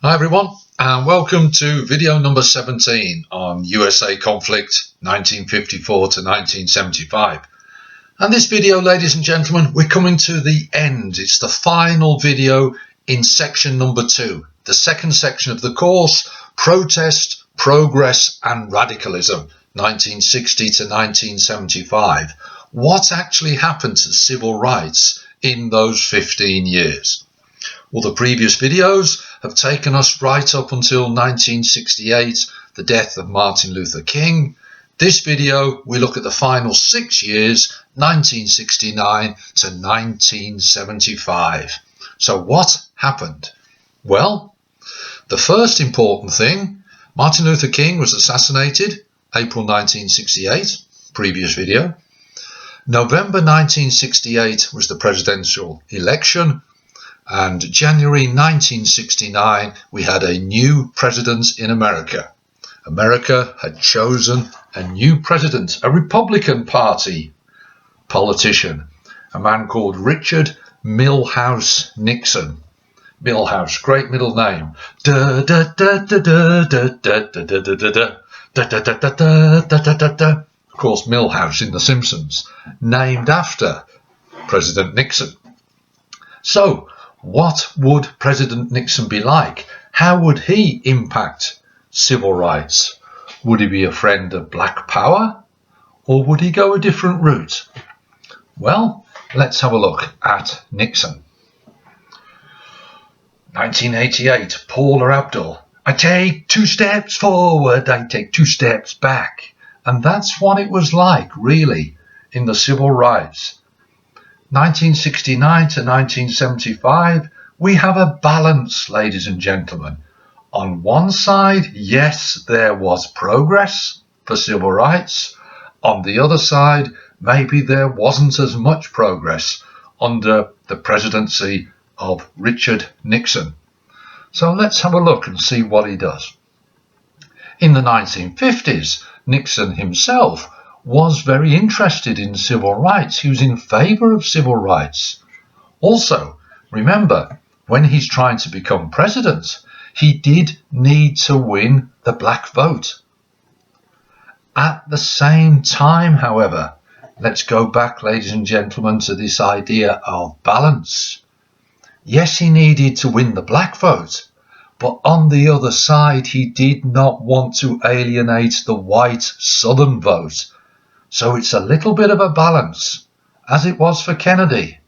Hi everyone, and welcome to video number 17 on USA conflict 1954 to 1975. And this video, ladies and gentlemen, we're coming to the end. It's the final video in section number 2, the second section of the course, Protest, Progress and Radicalism, 1960 to 1975. What actually happened to civil rights in those 15 years? Well, the previous videos have taken us right up until 1968, the death of Martin Luther King. This video, we look at the final 6 years, 1969 to 1975. So what happened? Well, the first important thing, Martin Luther King was assassinated April 1968, previous video. November 1968 was the presidential election. And January 1969, we had a new president in America. America had chosen a new president, a Republican Party politician, a man called Richard Milhous Nixon. Milhous, great middle name. Of course, Milhous in The Simpsons, named after President Nixon. So, what would President Nixon be like? How would he impact civil rights? Would he be a friend of black power? Or would he go a different route? Well, let's have a look at Nixon. 1988, Paula Abdul. I take 2 steps forward, I take 2 steps back. And that's what it was like, really, in the civil rights. 1969 to 1975, we have a balance, ladies and gentlemen. On one side, yes, there was progress for civil rights. On the other side, maybe there wasn't as much progress under the presidency of Richard Nixon. So let's have a look and see what he does. In the 1950s, Nixon himself was very interested in civil rights. He was in favour of civil rights. Also, remember, when he's trying to become president, he did need to win the black vote. At the same time, however, let's go back, ladies and gentlemen, to this idea of balance. Yes, he needed to win the black vote, but on the other side, he did not want to alienate the white Southern vote. So it's a little bit of a balance, as it was for Kennedy,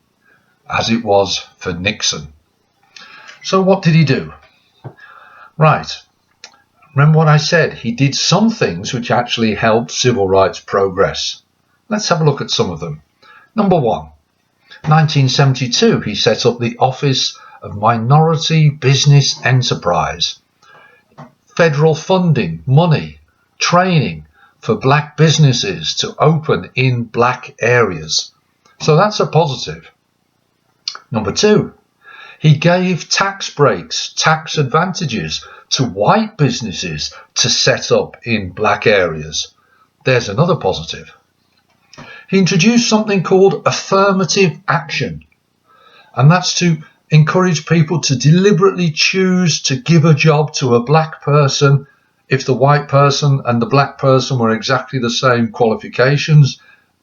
as it was for Nixon. So what did he do? Right, remember what I said, he did some things which actually helped civil rights progress. Let's have a look at some of them. Number 1, 1972, he set up the Office of Minority Business Enterprise. Federal funding, money, training for black businesses to open in black areas. So that's a positive. Number 2, he gave tax breaks, tax advantages to white businesses to set up in black areas. There's another positive. He introduced something called affirmative action, and that's to encourage people to deliberately choose to give a job to a black person if the white person and the black person were exactly the same qualifications.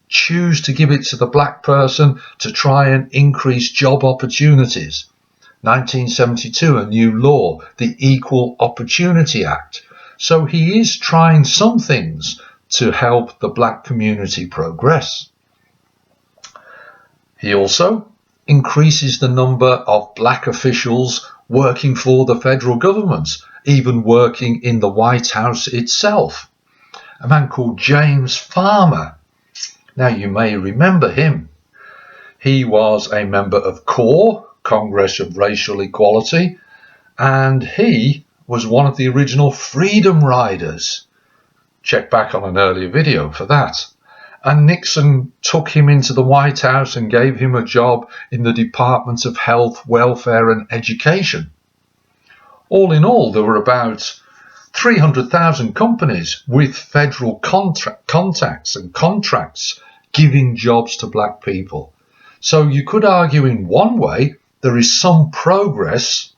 Choose to give it to the black person to try and increase job opportunities. 1972, a new law, the Equal Opportunity Act. So he is trying some things to help the black community progress. He also increases the number of black officials working for the federal government, even working in the White House itself. A man called James Farmer. Now you may remember him. He was a member of CORE, Congress of Racial Equality, and he was one of the original Freedom Riders. Check back on an earlier video for that. And Nixon took him into the White House and gave him a job in the Department of Health, Welfare and Education. All in all, there were about 300,000 companies with federal contacts and contracts giving jobs to black people. So you could argue in one way there is some progress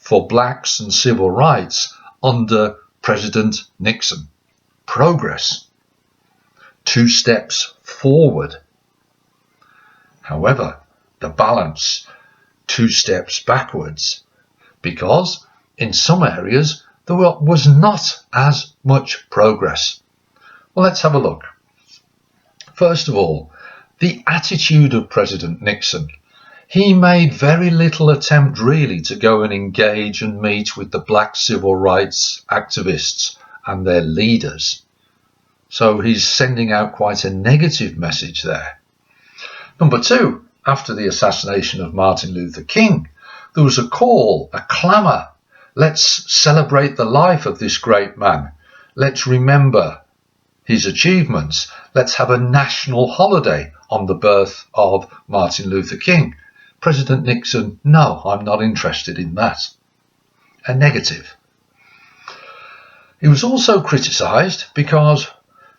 for blacks and civil rights under President Nixon. Progress. 2 steps forward. However, the balance, 2 steps backwards, because in some areas there was not as much progress. Well, let's have a look. First of all, the attitude of President Nixon. He made very little attempt really to go and engage and meet with the black civil rights activists and their leaders. So he's sending out quite a negative message there. Number 2, after the assassination of Martin Luther King, there was a call, a clamour. Let's celebrate the life of this great man. Let's remember his achievements. Let's have a national holiday on the birth of Martin Luther King. President Nixon, no, I'm not interested in that. A negative. He was also criticised because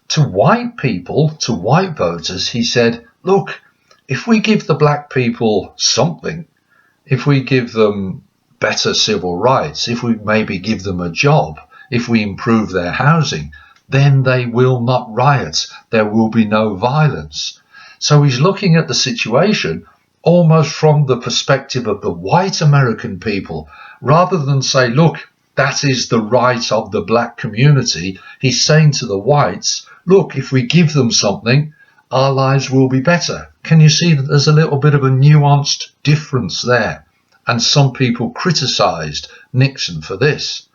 to white people, to white voters, he said, look, if we give the black people something, if we give them better civil rights, if we maybe give them a job, if we improve their housing, then they will not riot. There will be no violence. So he's looking at the situation almost from the perspective of the white American people, rather than say, look, that is the right of the black community. He's saying to the whites, look, if we give them something, our lives will be better. Can you see that there's a little bit of a nuanced difference there? And some people criticised Nixon for this,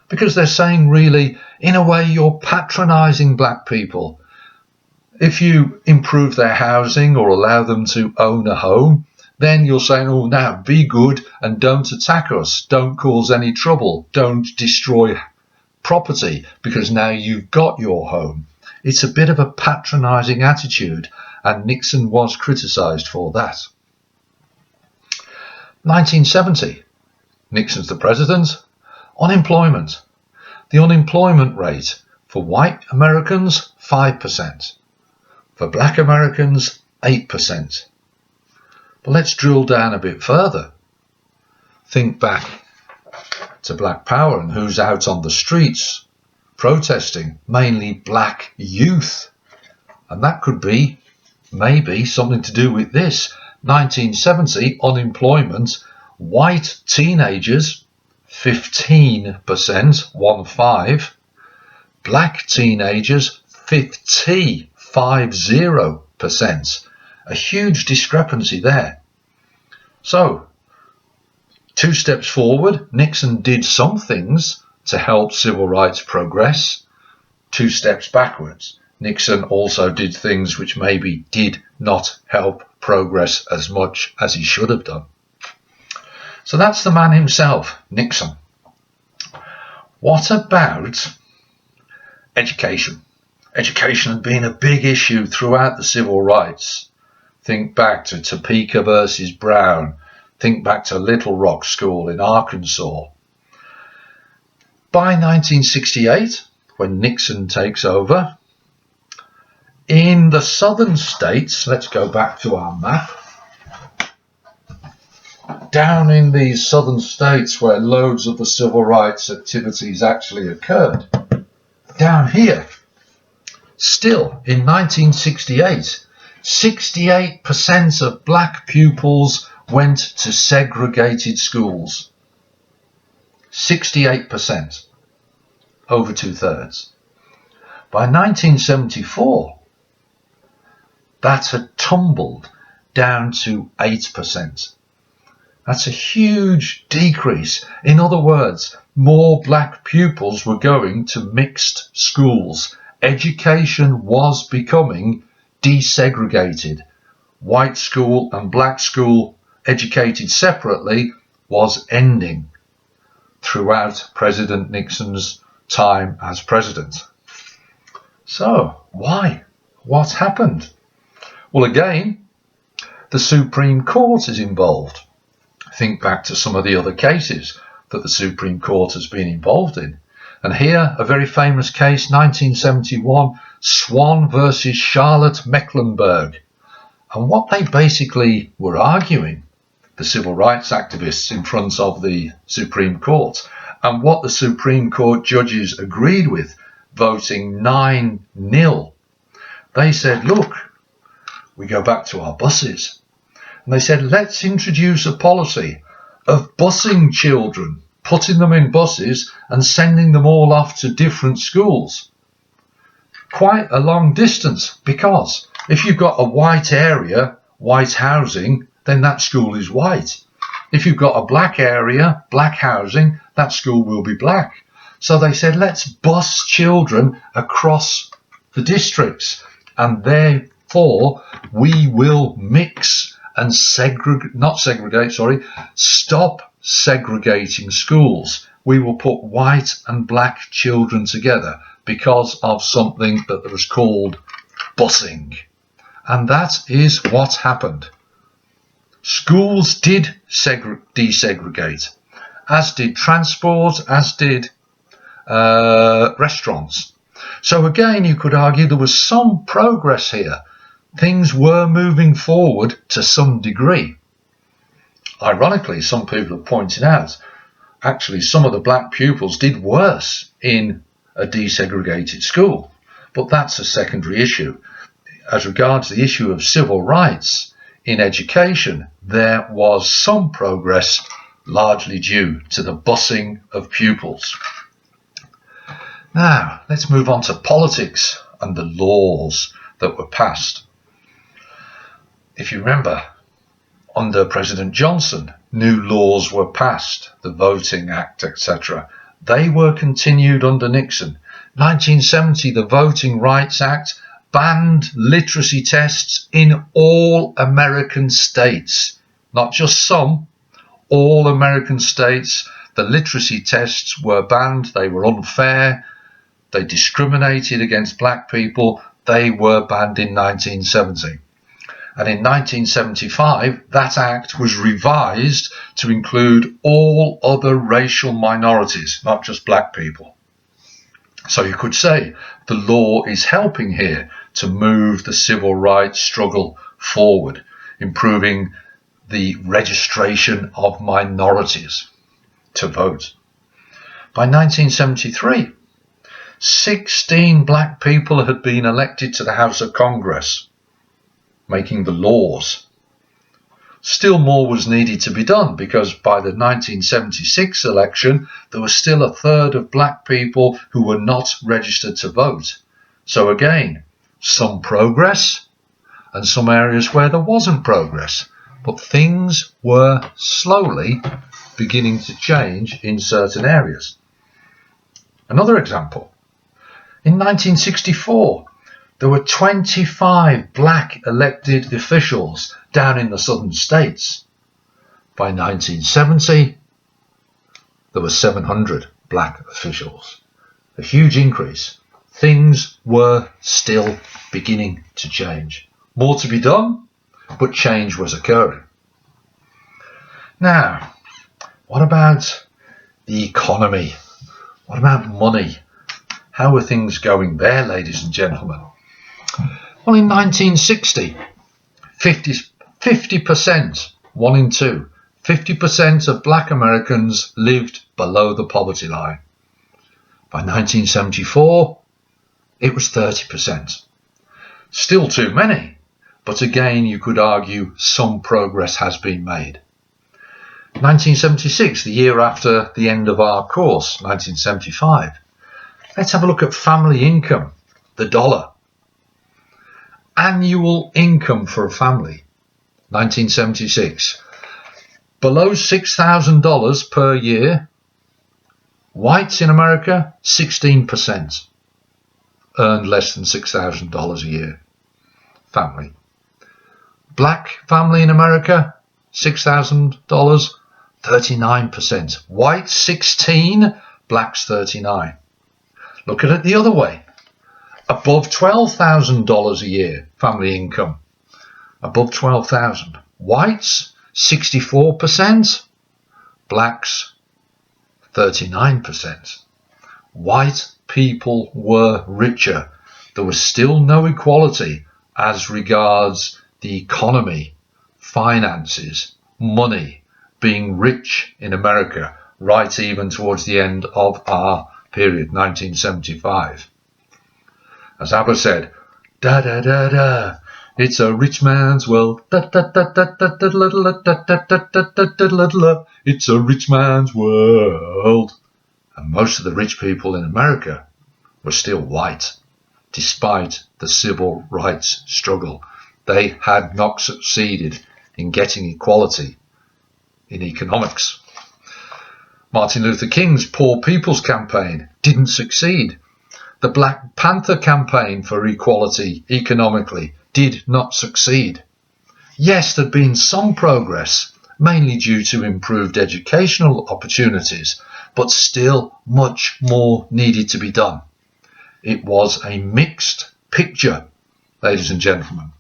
because they're saying, really, in a way, you're patronising black people. If you improve their housing or allow them to own a home, then you're saying, oh, now be good and don't attack us, don't cause any trouble, don't destroy property, because now you've got your home. It's a bit of a patronising attitude, and Nixon was criticised for that. 1970, Nixon's the president. Unemployment. The unemployment rate for white Americans, 5%. For black Americans, 8%. But let's drill down a bit further. Think back to Black Power and who's out on the streets protesting, mainly black youth. And that could be maybe something to do with this. 1970, unemployment, white teenagers, 15%, 1-5, black teenagers, 50%. A huge discrepancy there. So, 2 steps forward, Nixon did some things to help civil rights progress. 2 steps backwards, Nixon also did things which maybe did not help progress as much as he should have done. So that's the man himself, Nixon. What about education? Education had been a big issue throughout the civil rights. Think back to Topeka versus Brown. Think back to Little Rock School in Arkansas. By 1968, when Nixon takes over, in the southern states, let's go back to our map, down in these southern states where loads of the civil rights activities actually occurred, down here, still in 1968, 68% of black pupils went to segregated schools. 68%, over 2/3. By 1974, that had tumbled down to 8%. That's a huge decrease. In other words, more black pupils were going to mixed schools. Education was becoming desegregated. White school and black school, educated separately, was ending throughout President Nixon's time as president. So, why? What happened? Well, again, the Supreme Court is involved. Think back to some of the other cases that the Supreme Court has been involved in. And here, a very famous case, 1971, Swan versus Charlotte Mecklenburg. And what they basically were arguing the civil rights activists in front of the Supreme Court. And what the Supreme Court judges agreed with, voting 9-0, they said, look, we go back to our buses. And they said, let's introduce a policy of busing children, putting them in buses and sending them all off to different schools. Quite a long distance, because if you've got a white area, white housing, then that school is white. If you've got a black area, black housing, that school will be black. So they said, let's bus children across the districts, and therefore we will mix and stop segregating schools. We will put white and black children together because of something that was called busing. And that is what happened. Schools did desegregate, as did transport, as did restaurants. So again, you could argue there was some progress here. Things were moving forward to some degree. Ironically, some people have pointed out, actually some of the black pupils did worse in a desegregated school. But that's a secondary issue. As regards the issue of civil rights in education, there was some progress, largely due to the busing of pupils. Now, let's move on to politics and the laws that were passed. If you remember, under President Johnson, new laws were passed, the Voting Act, etc. They were continued under Nixon. 1970, the Voting Rights Act banned literacy tests in all American states, not just some, all American states. The literacy tests were banned. They were unfair. They discriminated against black people. They were banned in 1970. And in 1975, that act was revised to include all other racial minorities, not just black people. So you could say the law is helping here to move the civil rights struggle forward, improving the registration of minorities to vote. By 1973, 16 black people had been elected to the House of Congress, making the laws. Still more was needed to be done, because by the 1976 election, there was still a third of black people who were not registered to vote. So again, some progress and some areas where there wasn't progress, but things were slowly beginning to change in certain areas. Another example, in 1964, there were 25 black elected officials down in the southern states. By 1970, there were 700 black officials. A huge increase. Things were still beginning to change. More to be done, but change was occurring. Now, what about the economy? What about money? How are things going there, ladies and gentlemen? Well, in 1960, 50%, 1 in 2, 50% of black Americans lived below the poverty line. By 1974, it was 30%. Still too many, but again, you could argue some progress has been made. 1976, the year after the end of our course, 1975. Let's have a look at family income, the dollar. Annual income for a family, 1976. Below $6,000 per year. Whites in America, 16%. Earned less than $6,000 a year. Family. Black family in America, $6,000, 39%. Whites, 16, blacks, 39. Look at it the other way. Above $12,000 a year, family income. Above 12,000. Whites, 64%. Blacks, 39%. White people were richer. There was still no equality as regards the economy, finances, money, being rich in America, right even towards the end of our period, 1975. As ABBA said, da da da da, it's a rich man's world, da da da da da da da da da da da, it's a rich man's world. And most of the rich people in America were still white, despite the civil rights struggle. They had not succeeded in getting equality in economics. Martin Luther King's Poor People's Campaign didn't succeed. The Black Panther campaign for equality economically did not succeed. Yes, there'd been some progress, mainly due to improved educational opportunities, but still much more needed to be done. It was a mixed picture, ladies and gentlemen.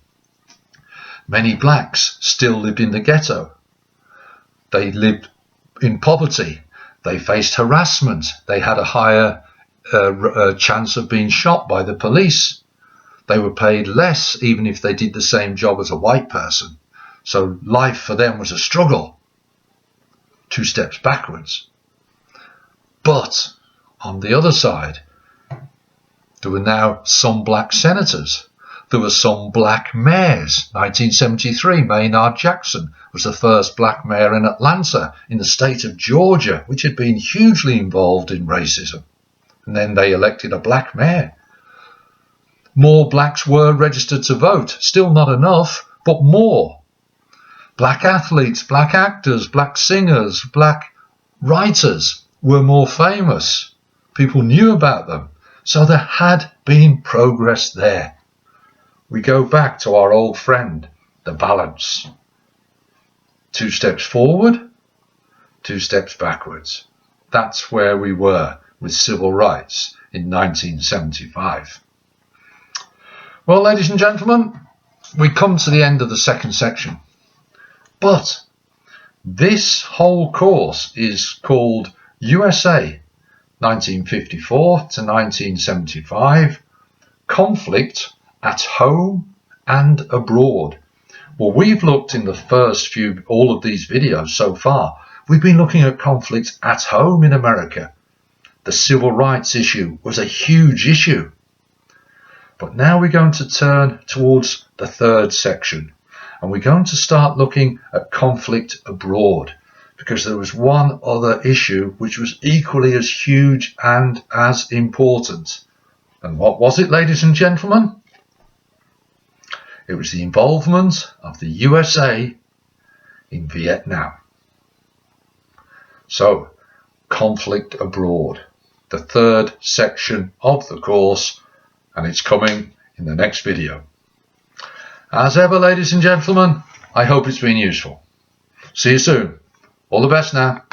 Many blacks still lived in the ghetto. They lived in poverty. They faced harassment. They had a higher chance of being shot by the police. They were paid less even if they did the same job as a white person. So life for them was a struggle. 2 steps backwards. But on the other side, there were now some black senators. There were some black mayors. 1973, Maynard Jackson was the first black mayor in Atlanta, in the state of Georgia, which had been hugely involved in racism. And then they elected a black mayor. More blacks were registered to vote. Still not enough, but more. Black athletes, black actors, black singers, black writers were more famous. People knew about them. So there had been progress there. We go back to our old friend, the balance. 2 steps forward, 2 steps backwards. That's where we were with civil rights in 1975. Well, ladies and gentlemen, we come to the end of the second section. But this whole course is called USA 1954 to 1975, Conflict at Home and Abroad. Well, we've looked in the first all of these videos so far, we've been looking at conflict at home in America. The civil rights issue was a huge issue. But now we're going to turn towards the third section, and we're going to start looking at conflict abroad, because there was one other issue which was equally as huge and as important. And what was it, ladies and gentlemen? It was the involvement of the USA in Vietnam. So, conflict abroad, the third section of the course, and it's coming in the next video. As ever, ladies and gentlemen, I hope it's been useful. See you soon. All the best now.